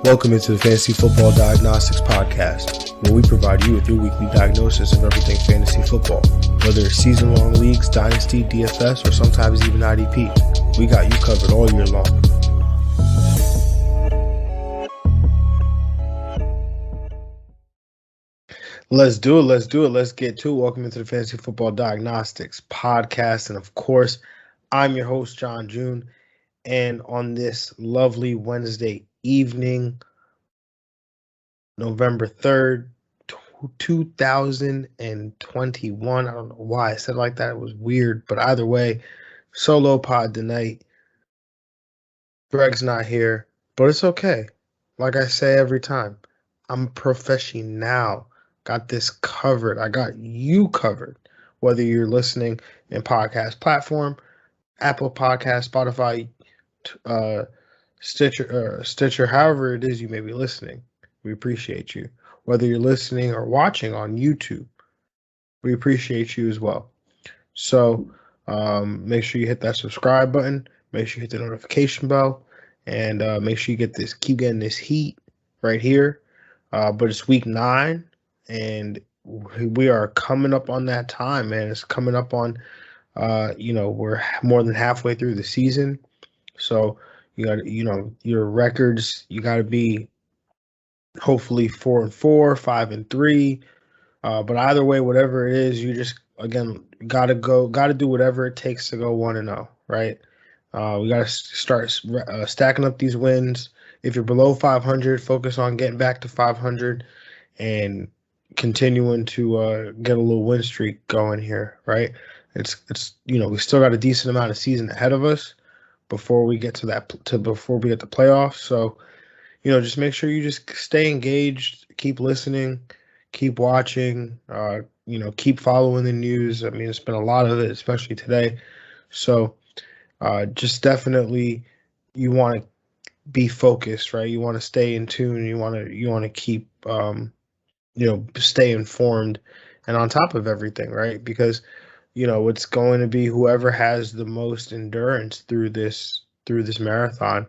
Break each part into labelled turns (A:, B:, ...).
A: Welcome into the Fantasy Football Diagnostics Podcast, where we provide you with your weekly diagnosis of everything fantasy football. Whether it's season-long leagues, dynasty, DFS, or sometimes even IDP, we got you covered all year long. Let's do it. Let's get to it. Welcome into the Fantasy Football Diagnostics Podcast. And of course, I'm your host, John June. And on this lovely Wednesday evening, November 3rd, 2021. I don't know why I said it like that. It was weird. But either way, solo pod tonight. Greg's not here, but it's okay. Like I say every time, I'm a professional. Got this covered. I got you covered. Whether you're listening in podcast platform, Apple Podcast, Spotify, Stitcher, however it is you may be listening, we appreciate you. Whether you're listening or watching on YouTube, we appreciate you as well. So make sure you hit that subscribe button. Make sure you hit the notification bell, and make sure you keep getting this heat right here. But it's week 9, and we are coming up on that time, man. It's coming up on, we're more than halfway through the season. So you got, your records, you got to be hopefully 4-4, 5-3. But either way, whatever it is, you just, again, got to do whatever it takes to go 1-0, right? We got to start stacking up these wins. If you're below 500, focus on getting back to 500 and continuing to get a little win streak going here, right? It's we still got a decent amount of season ahead of us before we get before we get the playoffs. So, just make sure you just stay engaged, keep listening, keep watching, keep following the news. I mean, it's been a lot of it, especially today. So, just definitely you want to be focused, right? You want to stay in tune. You want to keep, stay informed and on top of everything, right? Because, it's going to be whoever has the most endurance through this marathon,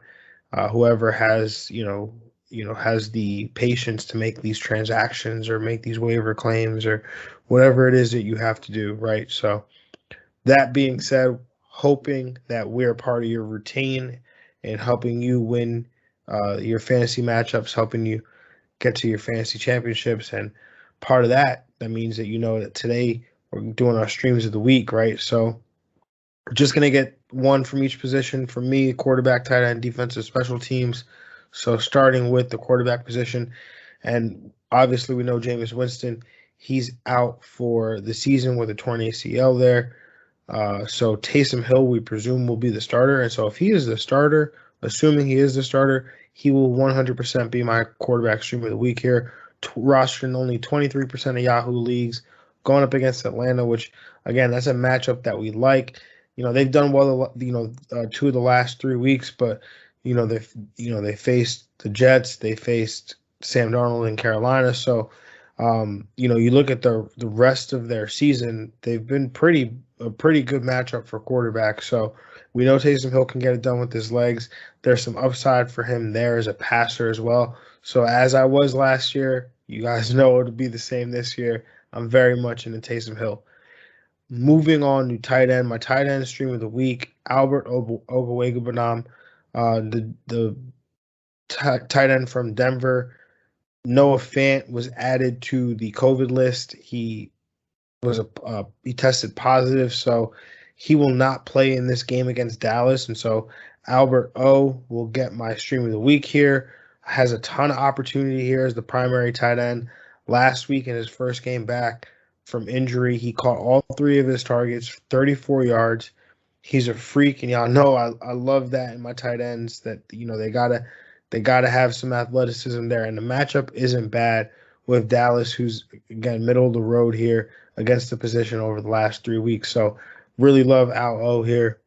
A: whoever has, has the patience to make these transactions or make these waiver claims or whatever it is that you have to do, right? So that being said, hoping that we're part of your routine and helping you win your fantasy matchups, helping you get to your fantasy championships. And part of that means that that today we're doing our streams of the week, right? So we're just going to get one from each position. For me, quarterback, tight end, defensive, special teams. So starting with the quarterback position, and obviously we know Jameis Winston, he's out for the season with a torn ACL there. So Taysom Hill, we presume, will be the starter. And so if he is the starter, assuming he is the starter, he will 100% be my quarterback stream of the week here. Rostering only 23% of Yahoo leagues, going up against Atlanta, which, again, that's a matchup that we like. They've done well, 2 of the last 3 weeks, but, they faced the Jets, they faced Sam Darnold in Carolina. So, you look at the rest of their season, they've been a pretty good matchup for quarterbacks. So we know Taysom Hill can get it done with his legs. There's some upside for him there as a passer as well. So as I was last year, you guys know it'll be the same this year. I'm very much into Taysom Hill. Moving on to tight end, my tight end stream of the week, Albert Okwuegbunam, the tight end from Denver. Noah Fant was added to the COVID list. He tested positive, so he will not play in this game against Dallas. And so Albert O will get my stream of the week here. Has a ton of opportunity here as the primary tight end. Last week in his first game back from injury, he caught all 3 of his targets, 34 yards. He's a freak, and y'all know I love that in my tight ends, that they gotta have some athleticism there. And the matchup isn't bad with Dallas, who's, again, middle of the road here against the position over the last 3 weeks. So really love Al O here.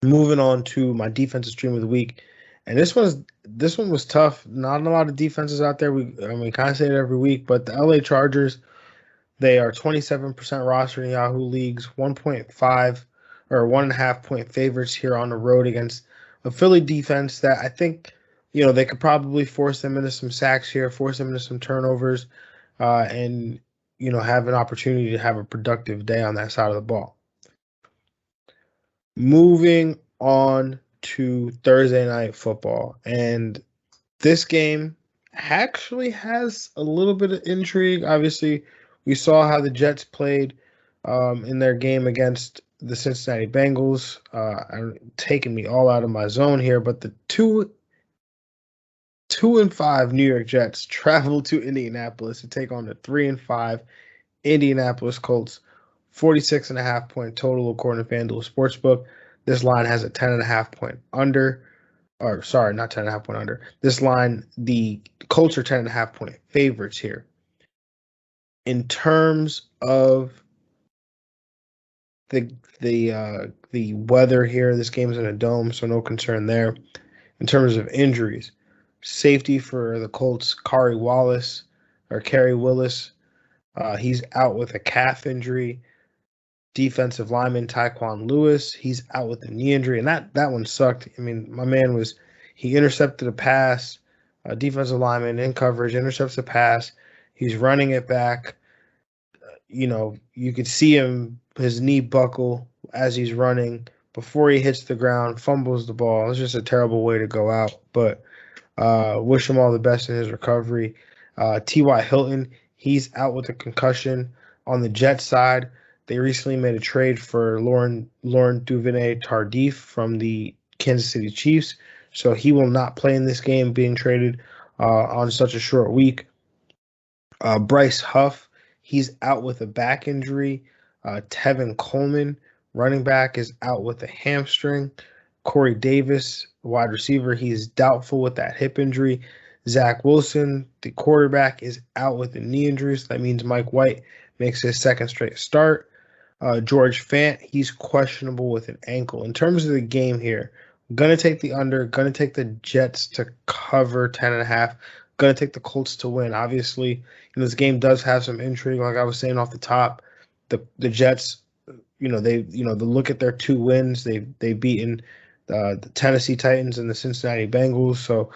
A: Moving on to my defensive stream of the week. And this one was tough. Not a lot of defenses out there. We kind of say it every week, but the LA Chargers, they are 27% rostered in Yahoo leagues, 1.5 or 1.5 point favorites here on the road against a Philly defense that I think they could probably force them into some sacks here, force them into some turnovers, and have an opportunity to have a productive day on that side of the ball. Moving on to Thursday night football, and this game actually has a little bit of intrigue. Obviously, we saw how the Jets played in their game against the Cincinnati Bengals. Taking me all out of my zone here, but the 2-5 New York Jets traveled to Indianapolis to take on the 3-5 Indianapolis Colts. 46.5 point total according to FanDuel Sportsbook. This line has a 10.5 point under. Or sorry, not 10.5 point under. This line, the Colts are 10.5 point favorites here. In terms of the weather here, this game's in a dome, so no concern there. In terms of injuries, safety for the Colts, Kerry Willis, he's out with a calf injury. Defensive lineman Tyquan Lewis, he's out with a knee injury, and that one sucked. I mean, my man he intercepted a pass, defensive lineman in coverage, intercepts a pass. He's running it back. You could see his knee buckle as he's running before he hits the ground, fumbles the ball. It's just a terrible way to go out, but wish him all the best in his recovery. T.Y. Hilton, he's out with a concussion. On the Jets side, they recently made a trade for Lauren Duvernay-Tardif from the Kansas City Chiefs, so he will not play in this game, being traded on such a short week. Bryce Huff, he's out with a back injury. Tevin Coleman, running back, is out with a hamstring. Corey Davis, wide receiver, he's doubtful with that hip injury. Zach Wilson, the quarterback, is out with a knee injury, so that means Mike White makes his second straight start. George Fant, he's questionable with an ankle. In terms of the game here, I'm going to take the under, going to take the Jets to cover 10.5, going to take the Colts to win. Obviously, this game does have some intrigue, like I was saying off the top. The Jets, they look at their 2 wins. They've beaten the Tennessee Titans and the Cincinnati Bengals. So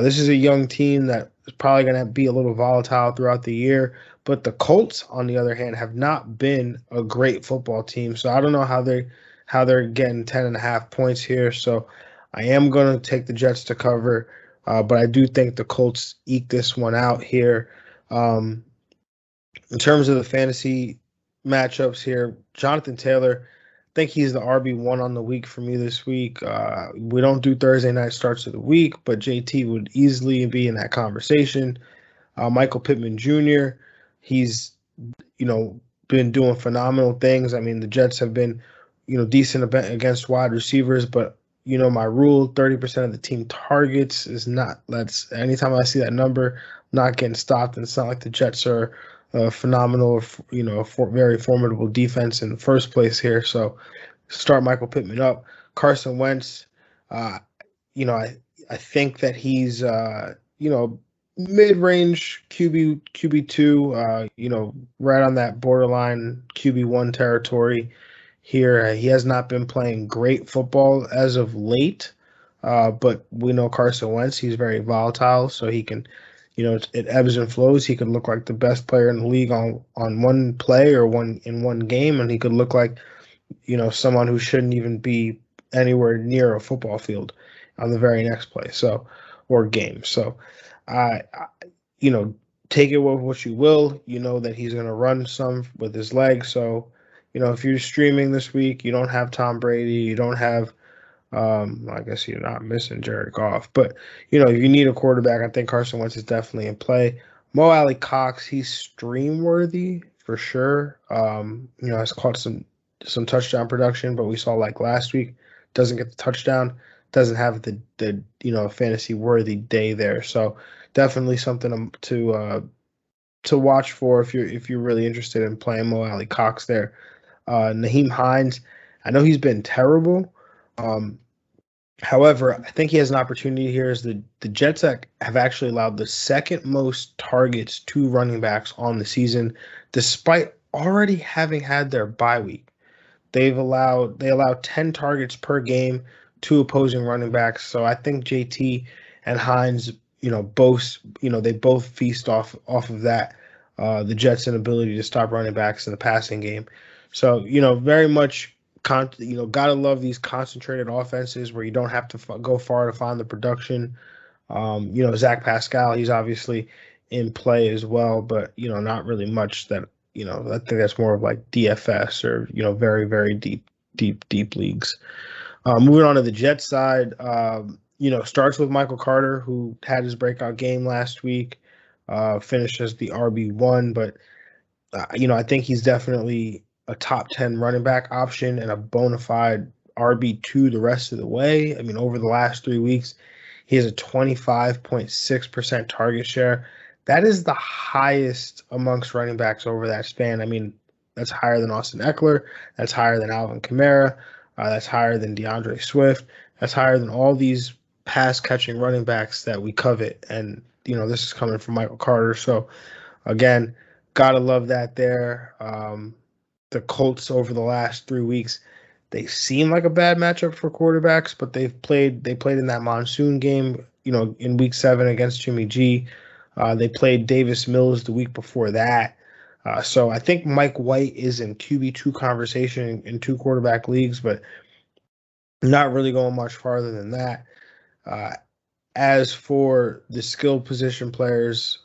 A: this is a young team that is probably going to be a little volatile throughout the year. But the Colts, on the other hand, have not been a great football team. So I don't know how they're getting 10.5 points here. So I am going to take the Jets to cover, but I do think the Colts eke this one out here. In terms of the fantasy matchups here, Jonathan Taylor, I think he's the RB1 on the week for me this week. We don't do Thursday night starts of the week, but JT would easily be in that conversation. Michael Pittman Jr., he's, been doing phenomenal things. I mean, the Jets have been, decent against wide receivers, but, my rule, 30% of the team targets is not, that's anytime I see that number, not getting stopped. And it's not like the Jets are phenomenal, very formidable defense in the first place here. So start Michael Pittman up. Carson Wentz, I think that he's, mid-range QB2, right on that borderline QB1 territory here. He has not been playing great football as of late, but we know Carson Wentz, he's very volatile, so he can, it ebbs and flows. He could look like the best player in the league on one play or in one game, and he could look like, someone who shouldn't even be anywhere near a football field on the very next play, or game. So, take it with what you will. You know that he's going to run some with his legs. So, if you're streaming this week, you don't have Tom Brady, you don't have, I guess you're not missing Jared Goff, but if you need a quarterback, I think Carson Wentz is definitely in play. Mo Alley Cox, he's stream worthy for sure. Has caught some touchdown production, but we saw like last week, doesn't get the touchdown, doesn't have the fantasy worthy day there. So definitely something to watch for if you're really interested in playing Mo Alley Cox there. Naheem Heinz, I know he's been terrible. However, I think he has an opportunity here as the Jets have actually allowed the second most targets to running backs on the season, despite already having had their bye week. They allow 10 targets per game to opposing running backs. So I think JT and Heinz, they both feast off of that. The Jets' inability to stop running backs in the passing game. So, very much, gotta love these concentrated offenses where you don't have to go far to find the production. Zach Pascal, he's obviously in play as well, but, not really much that, I think that's more of like DFS or, very, very deep leagues. Moving on to the Jets side, starts with Michael Carter, who had his breakout game last week, finished as the RB1, but, I think he's definitely a top 10 running back option and a bona fide RB2 the rest of the way. I mean, over the last 3 weeks, he has a 25.6% target share. That is the highest amongst running backs over that span. I mean, that's higher than Austin Eckler. That's higher than Alvin Kamara. That's higher than DeAndre Swift. That's higher than all these pass-catching running backs that we covet. And, this is coming from Michael Carter. So, again, gotta love that there. The Colts over the last 3 weeks, they seem like a bad matchup for quarterbacks, but they played in that monsoon game, in week 7 against Jimmy G. They played Davis Mills the week before that. So I think Mike White is in QB2 conversation in 2 quarterback leagues, but not really going much farther than that. As for the skill position players,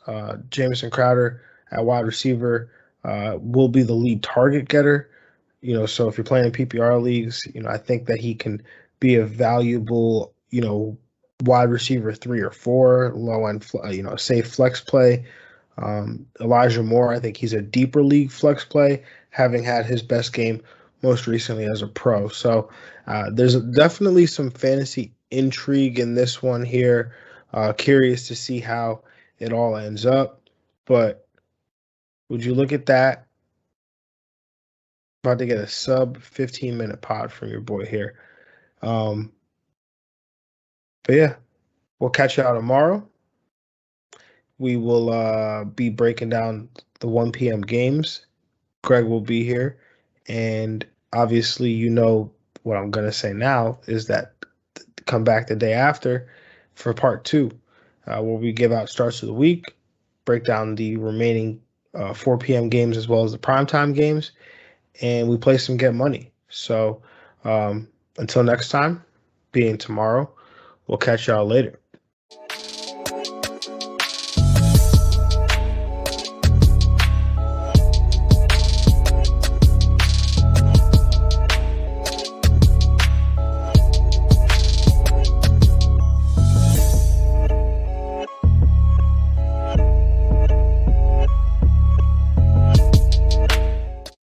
A: Jamison Crowder at wide receiver will be the lead target getter. So if you're playing in PPR leagues, I think that he can be a valuable, wide receiver 3 or 4, low end, safe flex play. Elijah Moore, I think he's a deeper league flex play, having had his best game most recently as a pro. So there's definitely some fantasy intrigue in this one here. Curious to see how it all ends up. But would you look at that? About to get a sub 15-minute pod from your boy here. But yeah, we'll catch y'all tomorrow. We will be breaking down the 1 p.m. games. Greg will be here. And obviously, what I'm going to say now is that come back the day after for part 2, where we give out starts of the week, break down the remaining 4 p.m. games as well as the primetime games, and we play some Get Money. So until next time, being tomorrow, we'll catch y'all later.